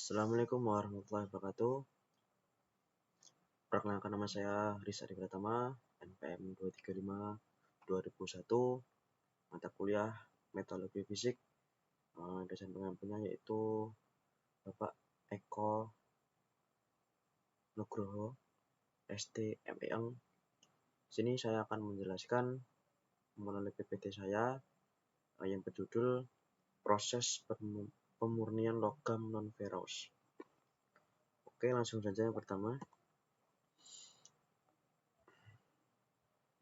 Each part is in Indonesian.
Assalamualaikum warahmatullahi wabarakatuh. Perkenalkan, nama saya Riz Adi Pratama, NPM 235/2001, mata kuliah Metalurgi Fisik. Dosen pengampunya yaitu Bapak Eko Nugroho, ST MEng. Sini saya akan menjelaskan melalui PPT saya yang berjudul Proses Pemurnian Logam Non-Ferrous. Oke, langsung saja yang pertama.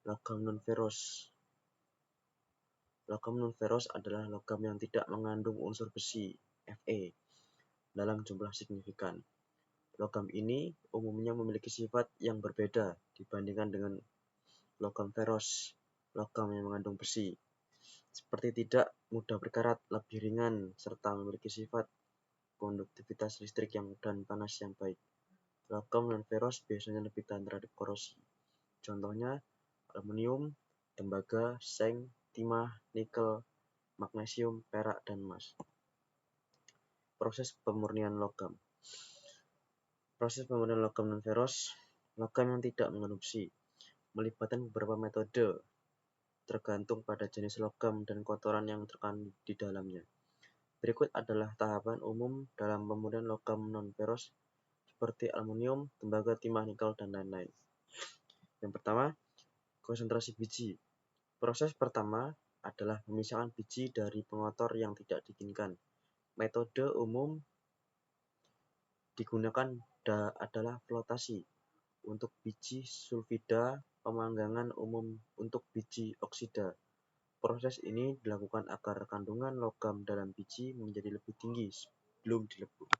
Logam non-ferrous. Logam non-ferrous adalah logam yang tidak mengandung unsur besi, Fe, dalam jumlah signifikan. Logam ini umumnya memiliki sifat yang berbeda dibandingkan dengan logam ferrous, logam yang mengandung besi, seperti tidak mudah berkarat, lebih ringan, serta memiliki sifat konduktivitas listrik dan panas yang baik. Logam non-ferrous biasanya lebih tahan terhadap korosi. Contohnya aluminium, tembaga, seng, timah, nikel, magnesium, perak, dan emas. Proses pemurnian logam. Proses pemurnian logam non-ferrous, logam yang tidak mengandung besi, melibatkan beberapa metode tergantung pada jenis logam dan kotoran yang terkandung di dalamnya. Berikut adalah tahapan umum dalam pemurnian logam non-ferrous seperti aluminium, tembaga, timah, nikel, dan lain-lain. Yang pertama, konsentrasi biji. Proses pertama adalah memisahkan biji dari pengotor yang tidak diinginkan. Metode umum digunakan adalah flotasi untuk biji sulfida, pemanggangan umum untuk biji oksida. Proses ini dilakukan agar kandungan logam dalam biji menjadi lebih tinggi sebelum dilebur.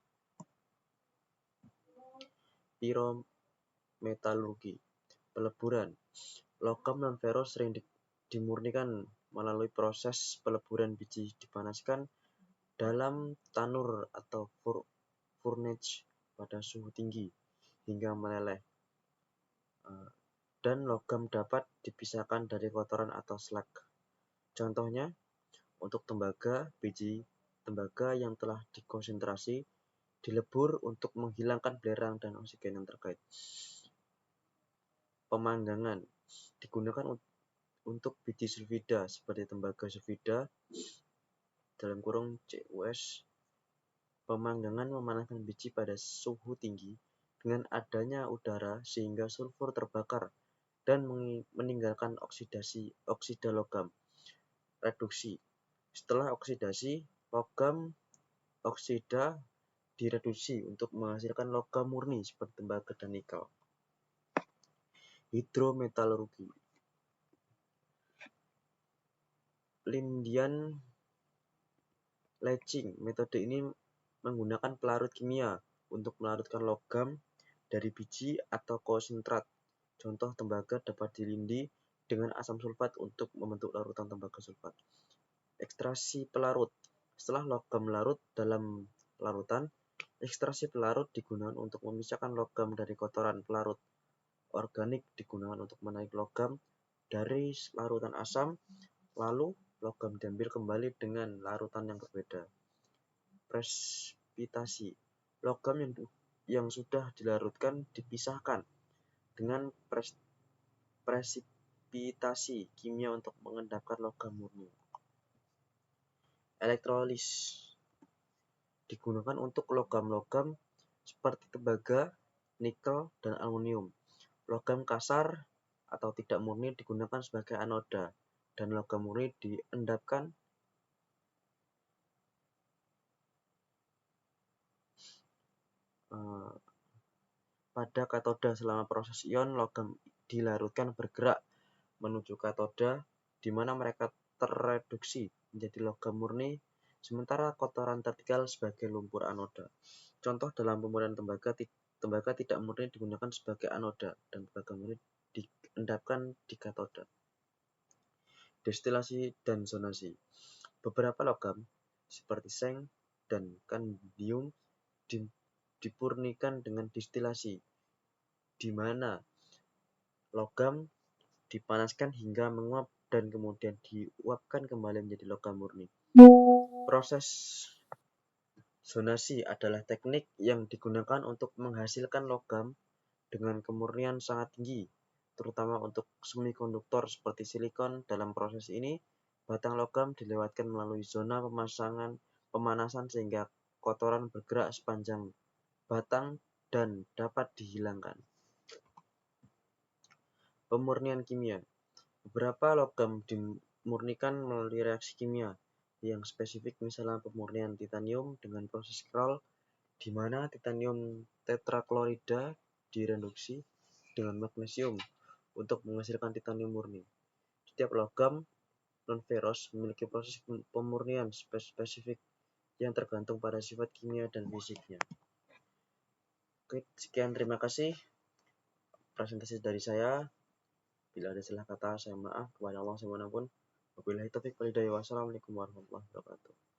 Pirometalurgi. Peleburan. Logam non-ferrous sering dimurnikan melalui proses peleburan biji dipanaskan dalam tanur atau furnace pada suhu tinggi hingga meleleh, dan logam dapat dipisahkan dari kotoran atau slag. Contohnya, untuk tembaga, biji tembaga yang telah dikonsentrasi dilebur untuk menghilangkan belerang dan oksigen yang terkait. Pemanggangan digunakan untuk biji sulfida seperti tembaga sulfida (CuS). Pemanggangan memanaskan biji pada suhu tinggi dengan adanya udara sehingga sulfur terbakar dan meninggalkan oksida logam. Reduksi. Setelah oksidasi, logam oksida direduksi untuk menghasilkan logam murni seperti tembaga dan nikel. Hidrometalurgi. Lindian leaching. Metode ini menggunakan pelarut kimia untuk melarutkan logam dari biji atau konsentrat. Contoh tembaga dapat dilindi dengan asam sulfat untuk membentuk larutan tembaga sulfat. Ekstraksi pelarut. Setelah logam larut dalam larutan, ekstraksi pelarut digunakan untuk memisahkan logam dari kotoran. Pelarut organik digunakan untuk menarik logam dari larutan asam, lalu logam diambil kembali dengan larutan yang berbeda. Presipitasi. Logam yang sudah dilarutkan dipisahkan dengan presipitasi kimia untuk mengendapkan logam murni. Elektrolis digunakan untuk logam-logam seperti tembaga, nikel, dan aluminium. Logam kasar atau tidak murni digunakan sebagai anoda, dan logam murni diendapkan pada katoda. Selama proses ion, logam dilarutkan bergerak menuju katoda, di mana mereka terreduksi menjadi logam murni, sementara kotoran tertinggal sebagai lumpur anoda. Contoh dalam pemurnian tembaga tidak murni digunakan sebagai anoda, dan tembaga murni diendapkan di katoda. Destilasi dan zonasi. Beberapa logam seperti seng dan kandium dipurnikan dengan destilasi, di mana logam dipanaskan hingga menguap dan kemudian diuapkan kembali menjadi logam murni. Proses Zonasi adalah teknik yang digunakan untuk menghasilkan logam dengan kemurnian sangat tinggi, terutama untuk semikonduktor seperti silikon. Dalam proses ini, batang logam dilewatkan melalui zona pemanasan sehingga kotoran bergerak sepanjang batang dan dapat dihilangkan. Pemurnian kimia. Beberapa logam dimurnikan melalui reaksi kimia yang spesifik, misalnya pemurnian titanium dengan proses Kroll, di mana titanium tetraklorida direduksi dengan magnesium untuk menghasilkan titanium murni. Setiap logam non-ferrous memiliki proses pemurnian spesifik yang tergantung pada sifat kimia dan fisiknya. Oke, sekian, terima kasih presentasi dari saya. Bila ada salah kata, saya maaf kepada Allah subhanahu. Wabillahi taufiq wal hidayah. Wassalamualaikum warahmatullahi wabarakatuh.